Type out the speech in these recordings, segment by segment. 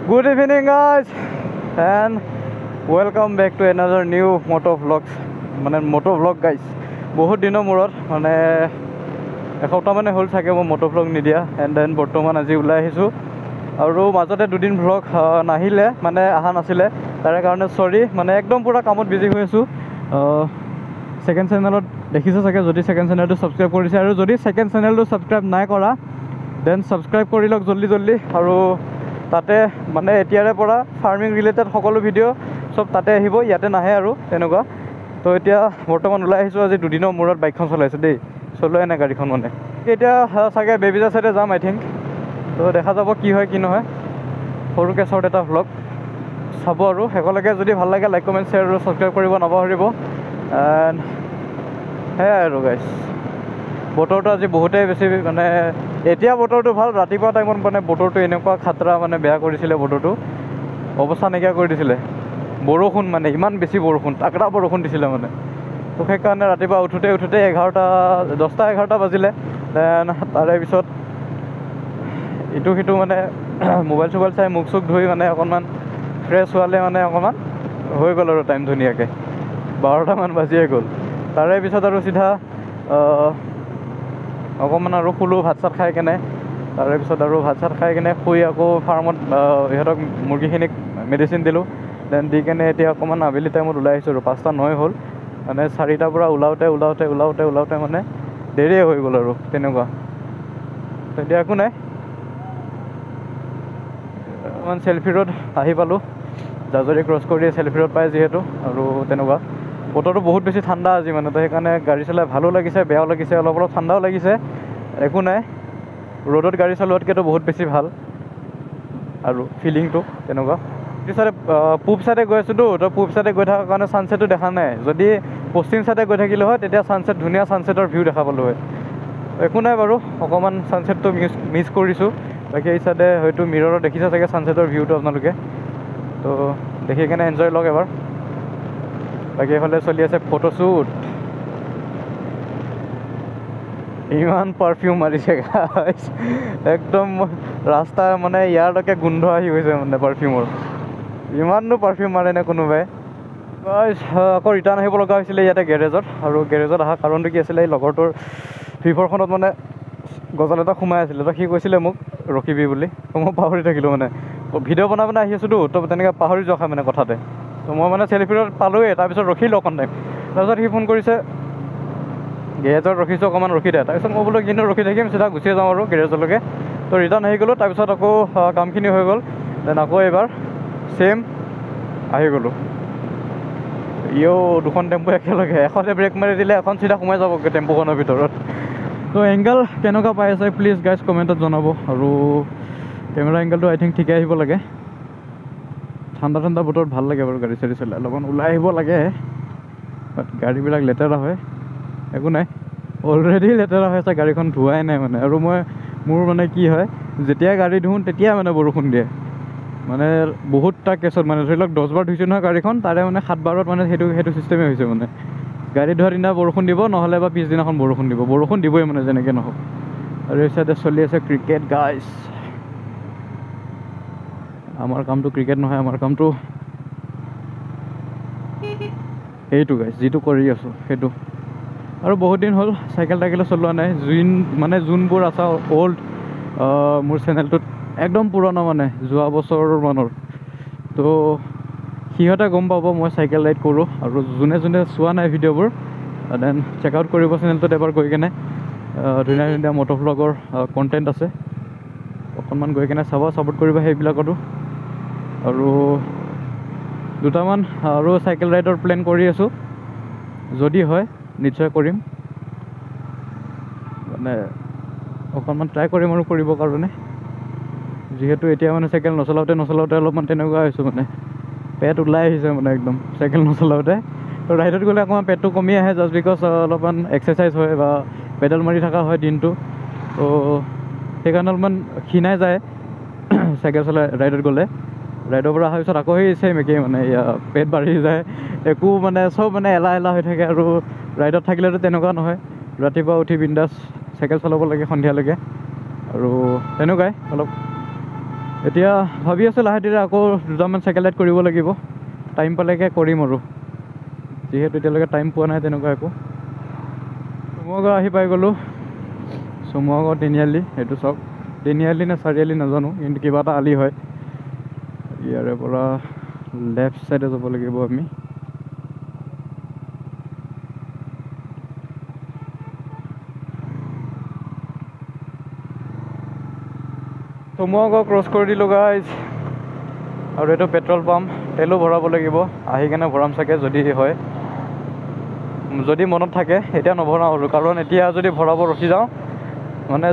Good evening, guys, and welcome back to another new moto vlogs. Moto vlog, guys. বহুত দিনৰ মূৰত এসপ্তাহ মানে হ'ল চাগে মই মোটো ভ্লগ নিদিয়া এণ্ড দেন বৰ্তমান আজি ওলাই আহিছোঁ আৰু মাজতে দুদিন ভ্লগ নাহিলে অহা নাছিলে তাৰে কাৰণে চৰি একদম পুৰা কামত বিজি হৈ আছোঁ ছেকেণ্ড চেনেলত দেখিছে চাগে যদি ছেকেণ্ড চেনেলটো ছাবস্ক্ৰাইব কৰিছে আৰু যদি ছেকেণ্ড চেনেলটো ছাবস্ক্ৰাইব নাই কৰা দেন ছাবস্ক্ৰাইব কৰি লওক জল্দি আৰু তাতে এতিয়াৰে পৰা ফাৰ্মিং ৰিলেটেড সকলো ভিডিঅ' চব তাতে আহিব ইয়াতে নাহে আৰু তেনেকুৱা তো এতিয়া বৰ্তমান ওলাই আহিছোঁ আজি দুদিনৰ মূৰত বাইকখন চলাইছোঁ দেই চলোৱাই নাই গাড়ীখন এতিয়া চাগে বেবিজা চাইডে যাম আই থিংক তো দেখা যাব কি হয় কি নহয় সৰুকৈ শ্বৰ্ট এটা ভ্লগ চাব আৰু শেষলৈকে যদি ভাল লাগে লাইক কমেণ্ট শ্বেয়াৰ আৰু ছাবস্ক্ৰাইব কৰিব নাপাহৰিব এণ্ড সেয়াই আৰু গাইছ বতৰটো আজি বহুতেই বেছি এতিয়া বতৰটো ভাল ৰাতিপুৱা টাইমত বতৰটো এনেকুৱা খাতৰা বেয়া কৰিছিলে বতৰটো অৱস্থা নাইকিয়া কৰি দিছিলে বৰষুণ ইমান বেছি বৰষুণ তাকৰা বৰষুণ দিছিলে তো সেইকাৰণে ৰাতিপুৱা উঠোতে 10-11 বাজিলে দেন তাৰে পিছত ইটো সিটো মোবাইল চোবাইল চাই মুখ চুখ ধুই অকণমান ফ্ৰেছ হোৱালে অকণমান হৈ গ'ল আৰু টাইম ধুনীয়াকৈ 12টামান বাজিয়ে গ'ল তাৰে পিছত আৰু চিধা অকণমান আৰু শুলোঁ ভাত চাত খাই কেনে তাৰে পিছত আৰু ভাত চাত খাই কেনে শুই আকৌ ফাৰ্মত ইহঁতক মুৰ্গীখিনিক মেডিচিন দিলোঁ দেন দি কেনে এতিয়া অকণমান আবেলি টাইমত ওলাই আহিছোঁ আৰু 5:09 হ'ল 4টাৰ পৰা ওলাওঁতে দেৰিয়ে হৈ গ'ল আৰু তেনেকুৱা এতিয়া একো নাই অকণমান চেল্ফি ৰোড আহি পালোঁ জাজৰি ক্ৰছ কৰি চেল্ফি ৰোড পায় যিহেতু আৰু তেনেকুৱা বতৰটো বহুত বেছি ঠাণ্ডা আজি তো সেইকাৰণে গাড়ী চলাই ভালো লাগিছে বেয়াও লাগিছে অলপ ঠাণ্ডাও লাগিছে একো নাই ৰ'দত গাড়ী চলোৱাতকৈতো বহুত বেছি ভাল আৰু ফিলিংটো তেনেকুৱা এইটো চাইডে পূব চাইডে গৈ আছোঁতো তো পূব চাইডে গৈ থকাৰ কাৰণে ছানছেটটো দেখা নাই যদি পশ্চিম চাইডে গৈ থাকিলোঁ হয় তেতিয়া ছানছেট ধুনীয়া ছানছেটৰ ভিউ দেখা পালোঁ হয় একো নাই বাৰু অকণমান ছানছেটটো মিছ কৰিছোঁ বাকী এই চাইডে হয়তো মিৰৰত দেখিছে চাগে ছানছেটৰ ভিউটো আপোনালোকে তো দেখি কেনে এনজয় লওক এবাৰ বাকী এইফালে চলি আছে ফটোশ্বুট ইমান পাৰফিউম মাৰিছে গাইছ একদম ৰাস্তা ইয়াৰলৈকে গোন্ধ আহি গৈছে পাৰফিউমৰ ইমাননো পাৰফিউম মাৰেনে কোনোবাই আকৌ ৰিটাৰ্ণ আহিব লগা হৈছিলে ইয়াতে গেৰেজত আৰু গেৰেজত অহা কাৰণটো কি আছিলে এই লগৰটোৰ ফিভৰখনত গজাল এটা সোমাই আছিলে তো সি কৈছিলে মোক ৰখিবি বুলি তো মই পাহৰি থাকিলোঁ ভিডিঅ' বনাই আহি আছোঁতো তো তেনেকৈ পাহৰি যোৱা খায় কথাতে তো মই চেল্ফিত পালোঁৱেই তাৰপিছত ৰখিলোঁ অকণ টাইম তাৰপিছত সি ফোন কৰিছে গেৰেজত ৰখিছোঁ অকণমান ৰখি দে তাৰপিছত মই বোলো কিন্তু ৰখি থাকিম চিধা গুচি যাওঁ আৰু গেৰেজলৈকে তো ৰিটাৰ্ণ আহি গ'লোঁ তাৰপিছত আকৌ কামখিনি হৈ গ'ল দেন আকৌ এইবাৰ ছেইম আহি গ'লোঁ দুখন টেম্পু একেলগে এখনে ব্ৰেক মাৰি দিলে এখন চিধা সোমাই যাবগৈ টেম্পুখনৰ ভিতৰত তো এংগল কেনেকুৱা পাই আছে প্লিজ গাইজ কমেণ্টত জনাব আৰু কেমেৰা এংগলটো আই থিংক ঠিকে আহিব লাগে ঠাণ্ডা বতৰত ভাল লাগে বাৰু গাড়ী চাড়ী চলাই অলপমান ওলাই আহিব লাগে বাট গাড়ীবিলাক লেতেৰা হয় একো নাই অলৰেডি লেতেৰা হৈ আছে গাড়ীখন ধোৱাই নাই আৰু মোৰ কি হয় যেতিয়া গাড়ী ধুওঁ তেতিয়া বৰষুণ দিয়ে বহুতটা কেছত ধৰি লওক 10 বাৰ ধুইছোঁ নহয় গাড়ীখন তাৰে 7 বাৰত সেইটো ছিষ্টেমেই হৈছে গাড়ী ধোৱাৰ দিনা বৰষুণ দিব নহ'লে বা পিছদিনাখন বৰষুণ দিবই যেনেকৈ নহওক আৰু এই চাইডে চলি আছে ক্ৰিকেট গাইজ আমাৰ কামটো ক্ৰিকেট নহয় আমাৰ কামটো সেইটো গাইজ যিটো কৰি আছোঁ সেইটো আৰু বহুত দিন হ'ল চাইকেল চলোৱা নাই যোনবোৰ আছে অল্ড মোৰ চেনেলটোত একদম পুৰণা যোৱা বছৰৰ মানৰ তো সিহঁতে গম পাব মই চাইকেল ৰাইড কৰোঁ আৰু যোনে চোৱা নাই ভিডিঅ'বোৰ দেন চেক আউট কৰিব চেনেলটোত এবাৰ গৈ কেনে ধুনীয়া মটো ভ্লগৰ কণ্টেণ্ট আছে অকণমান গৈ কেনে চাব ছাপোৰ্ট কৰিব সেইবিলাকতো আৰু দুটামান আৰু চাইকেল ৰাইডৰ প্লেন কৰি আছোঁ যদি হয় নিশ্চয় কৰিম অকণমান ট্ৰাই কৰিম আৰু কৰিবৰ কাৰণে যিহেতু এতিয়া চাইকেল নচলাওঁতে অলপমান তেনেকুৱা হৈছোঁ পেট ওলাই আহিছে একদম চাইকেল নচলাওঁতে তো ৰাইডত গ'লে অকণমান পেটটো কমি আহে জাষ্ট বিকজ অলপমান এক্সাৰচাইজ হয় বা পেডেল মাৰি থকা হয় দিনটো তো সেইকাৰণে অলপমান ক্ষীণাই যায় চাইকেল চলাই ৰাইডত গ'লে ৰাইডৰ পৰা অহাৰ পিছত আকৌ সেই ছেইম একেই পেট বাঢ়ি যায় একো চব এলাহ হৈ থাকে আৰু ৰাইডত থাকিলেতো তেনেকুৱা নহয় ৰাতিপুৱা উঠি বিন্দাছ চাইকেল চলাব লাগে সন্ধিয়ালৈকে আৰু তেনেকুৱাই অলপ এতিয়া ভাবি আছোঁ লাহে ধীৰে আকৌ দুটামান চাইকেল ৰাইড কৰিব লাগিব। টাইম পালেকৈ কৰিম আৰু, যিহেতু এতিয়ালৈকে টাইম পোৱা নাই তেনেকুৱা একো। চমুৱাগাঁও আহি পাই গ'লোঁ। চমুৱাগাঁও তিনিআলি, এইটো চাওক তিনিআলি নে চাৰিআলি নাজানো, কিন্তু কিবা এটা আলি হয়। ইয়াৰে পৰা লেফ্ট ছাইডে যাব লাগিব আমি। চমুৱাগাঁও ক্ৰছ কৰি দিলোঁ গাইজ। আৰু এইটো পেট্ৰল পাম্প, তেলো ভৰাব লাগিব। আহি কেনে ভৰাম চাগে যদি হয়, যদি মনত থাকে। এতিয়া নভৰাওঁ আৰু, কাৰণ এতিয়া যদি ভৰাব ৰখি যাওঁ মানে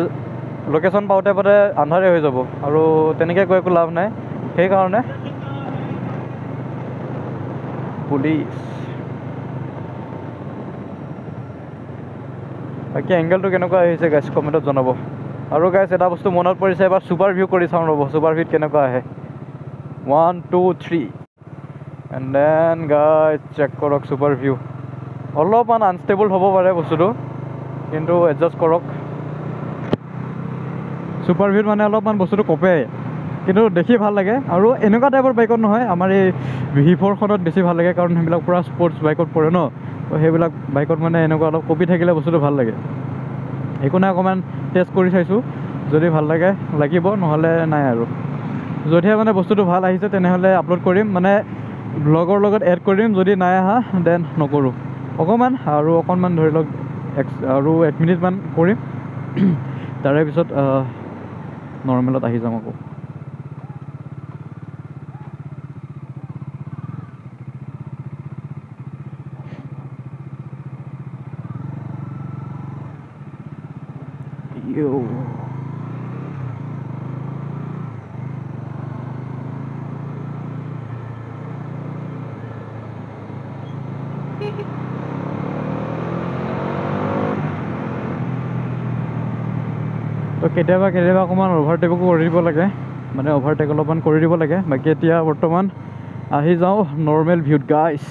লোকেশ্যন পাওঁতে পাওঁতে আন্ধাৰে হৈ যাব, আৰু তেনেকৈ গৈ একো লাভ নাই। সেইকাৰণে পুলিচ। বাকী এংগেলটো কেনেকুৱা আহিছে গাইজ কমেণ্টত জনাব। আৰু গাইজ এটা বস্তু মনত পৰিছে, এবাৰ ছুপাৰ ভিউ কৰি চাওঁ ৰ'ব, ছুপাৰ ভিউত কেনেকুৱা আহে। 1 2 3 এণ্ড দেন গাইজ চেক কৰক ছুপাৰ ভিউ। অলপমান আনষ্টেবল হ'ব পাৰে বস্তুটো, কিন্তু এডজাষ্ট কৰক। ছুপাৰ ভিউত মানে অলপমান বস্তুটো কপে, কিন্তু দেখি ভাল লাগে। আৰু এনেকুৱা টাইপৰ বাইকত নহয়, আমাৰ এই V4খনত বেছি ভাল লাগে, কাৰণ সেইবিলাক পূৰা স্পৰ্টছ বাইকত পৰে ন। তো সেইবিলাক বাইকত মানে এনেকুৱা অলপ কপি থাকিলে বস্তুটো ভাল লাগে। একো নাই, অকণমান টেষ্ট কৰি চাইছোঁ, যদি ভাল লাগে লাগিব, নহ'লে নাই আৰু। যদিহে মানে বস্তুটো ভাল আহিছে তেনেহ'লে আপলোড কৰিম, মানে ব্লগৰ লগত এড কৰিম। যদি নাই আহা দেন নকৰোঁ। অকণমান ধৰি লওক আৰু 1 মিনিটমান কৰিম, তাৰে পিছত নৰ্মেলত আহি যাম আকৌ। তো কেতিয়াবা অকণমান অভাৰটেকো কৰি দিব লাগে, মানে অভাৰটেক অলপমান কৰি দিব লাগে। বাকী এতিয়া বৰ্তমান আহি যাওঁ নৰ্মেল ভিউত গাইজ।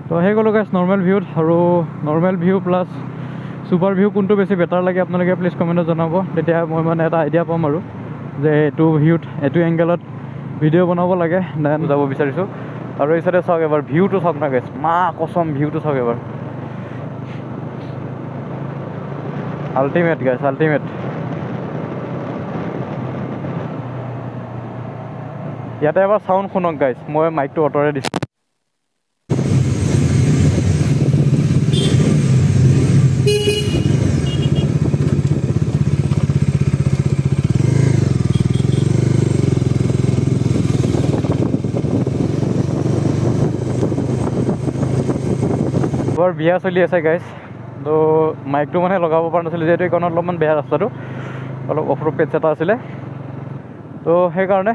তো আহি গ'লোঁ গাইজ নৰ্মেল ভিউত। আৰু normal view plus super view কোনটো বেছি বেটাৰ লাগে আপোনালোকে প্লিজ কমেণ্টত জনাব। তেতিয়া মই মানে এটা আইডিয়া পাম আৰু, যে এইটো ভিউত এইটো এংগেলত ভিডিঅ' বনাব লাগে, দেন যাব বিচাৰিছোঁ। আৰু এই চাইডে চাওক এবাৰ ভিউটো চাওক না গাইজ, মা কচম ভিউটো চাওক এবাৰ। Ultimate guys, ultimate. ইয়াতে এবাৰ চাউণ্ড শুনক গাইজ, মই মাইকটো অঁতৰাই দিছোঁ। এবাৰ বিয়া চলি আছে গাইজ, তো মাইকটো মানে লগাব পৰা নাছিলোঁ, যিহেতু এইকণত অলপমান বেয়া ৰাস্তাটো, অলপ অফ ৰোড পেচ এটা আছিলে। তো সেইকাৰণে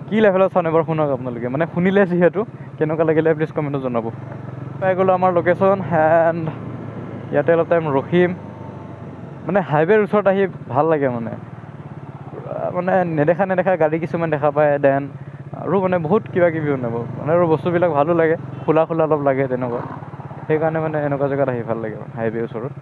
কি লেভেলত চাউণ্ড এবাৰ শুনক আপোনালোকে, মানে শুনিলে যিহেতু কেনেকুৱা লাগিলে প্লিজ কমেণ্টত জনাব। পাই গ'লোঁ আমাৰ লোকেশ্যন, এণ্ড ইয়াতে অলপ টাইম ৰখিম। মানে হাইৱেৰ ওচৰত আহি ভাল লাগে, মানে নেদেখা গাড়ী কিছুমান দেখা পায়, দেন আৰু মানে বহুত কিবা কিবি মানে আৰু বস্তুবিলাক ভালো লাগে, খোলা অলপ লাগে তেনেকুৱা। সেইকাৰণে মানে এনেকুৱা জেগাত আহি ভাল লাগে, হাইৱেৰ ওচৰত।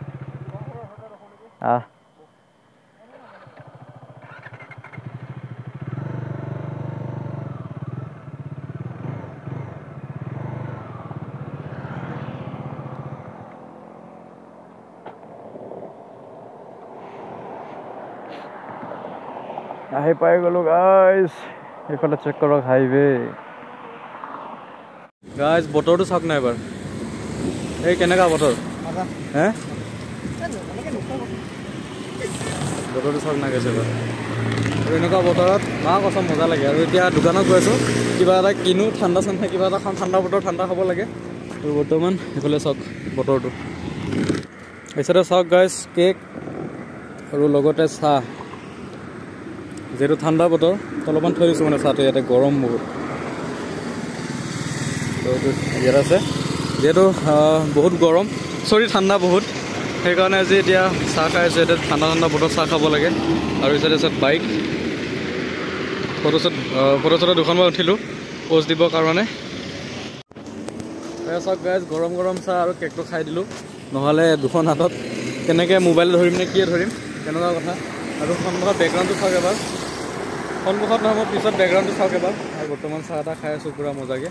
আহি পাই গ'লোঁ গাইজ, এইফালে চেক কৰক হাইৱে। গাইজ বতৰটো চাওক নাই এবাৰ, এই কেনেকুৱা বতৰ হে, বতৰটো চাওক নাই গৈছে এবাৰ। আৰু এনেকুৱা বতৰত মা কচম মজা লাগে। আৰু এতিয়া দোকানত গৈ আছোঁ, কিবা এটা কিনো, ঠাণ্ডা কিবা এটা খাওঁ, ঠাণ্ডা বতৰ, ঠাণ্ডা খাব লাগে। তো বৰ্তমান সেইফালে চাওক বতৰটো, এইচাইডে চাওক গাইজ কেক আৰু লগতে চাহ। যিহেতু ঠাণ্ডা বতৰ, অলপমান থৈ দিছোঁ মানে চাহটো, ইয়াতে গৰম বহুত। তো এইটো ইয়াত আছে, যিহেতু বহুত গৰম, ঠাণ্ডা বহুত, সেইকাৰণে আজি এতিয়া চাহ খাই আছোঁ। ইয়াতে ঠাণ্ডা বতৰ চাহ খাব লাগে। আৰু এই চাইডে বাইক, ফটো দুখনমান উঠিলোঁ প'ষ্ট দিবৰ কাৰণে। চাওক গাইজ গৰম চাহ আৰু কেকটো খাই দিলোঁ, নহ'লে দুখন হাতত কেনেকৈ মোবাইল ধৰিম নে কিয়ে ধৰিম, তেনেকুৱা কথা। আৰু সন্মুখত বেকগ্ৰাউণ্ডটো চাওক এবাৰ, সন্মুখত নহয় মই পিছত বেকগ্ৰাউণ্ডটো চাওক এবাৰ আৰু বৰ্তমান চাহ এটা খাই আছোঁ পূৰা মজাকৈ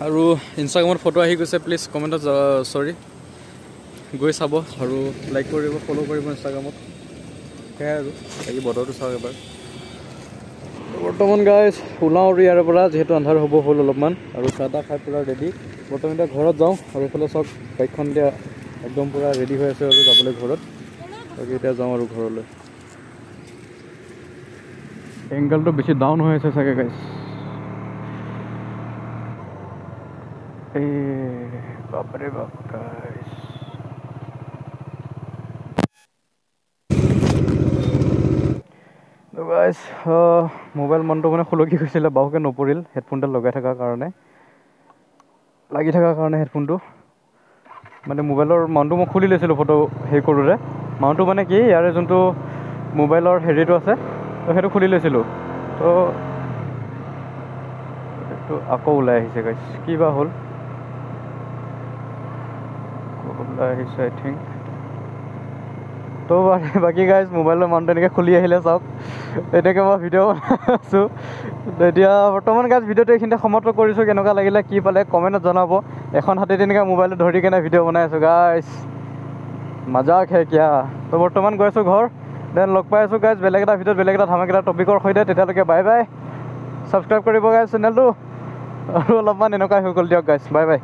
আৰু ইনষ্টাগ্ৰামত ফটো আহি গৈছে প্লিজ কমেণ্টত চৰি গৈ চাব আৰু লাইক কৰিব ফ'ল' কৰিব ইনষ্টাগ্ৰামত সেয়াই আৰু বাকী বতৰটো চাওক এবাৰ বৰ্তমান গাইজ ওলাওঁ আৰু ইয়াৰ পৰা যিহেতু আন্ধাৰ হ'ব হ'ল অলপমান আৰু চাহ তাহ খাই পূৰা ৰেডি বৰ্তমান এতিয়া ঘৰত যাওঁ আৰু এইফালে চাওক বাইকখন এতিয়া একদম পূৰা ৰেডি হৈ আছে আৰু যাবলৈ ঘৰত বাকী এতিয়া যাওঁ আৰু ঘৰলৈ এংগলটো বেছি ডাউন হৈ আছে চাগে গাইজ এই বাপৰে বাপ গাইজ গাইজ মোবাইল মনটো মানে খুলকি গৈছিলে বাহুকে নপৰিল হেডফোনডাল লগাই থকাৰ কাৰণে লাগি থকাৰ কাৰণে হেডফোনটো মানে মোবাইলৰ মাউণ্টটো মই খুলি লৈছিলোঁ ফটো হেৰি কৰোঁতে মাউণ্টটো মানে কি ইয়াৰে যোনটো মোবাইলৰ হেৰিটো আছে তো সেইটো খুলি লৈছিলোঁ তো এইটো আকৌ ওলাই আহিছে গাইজ কি বা হ'ল ওলাই আহিছে আই থিংক তো বাকী গাইজ মোবাইলৰ মাউণ্টটো এনেকৈ খুলি আহিলে চাওক এনেকৈ মই ভিডিঅ' বনাই আছোঁ এতিয়া বৰ্তমান গাইজ ভিডিঅ'টো এইখিনিতে সমাপ্ত কৰিছোঁ কেনেকুৱা লাগিলে কি পালে কমেণ্টত জনাব এখন হাতে তেনেকৈ মোবাইলটো ধৰি কেনে ভিডিঅ' বনাই আছোঁ গাইজ মজাক হে কিয়া তো বৰ্তমান গৈ আছোঁ ঘৰ দেন লগ পাই আছোঁ গাইজ বেলেগ এটা ভিডিঅ'ত বেলেগ এটা ধামাকেটা টপিকৰ সৈতে তেতিয়ালৈকে বাই বাই ছাবস্ক্ৰাইব কৰিব গাইজ চেনেলটো আৰু অলপমান এনেকুৱাই হৈ গ'ল দিয়ক গাইজ বাই বাই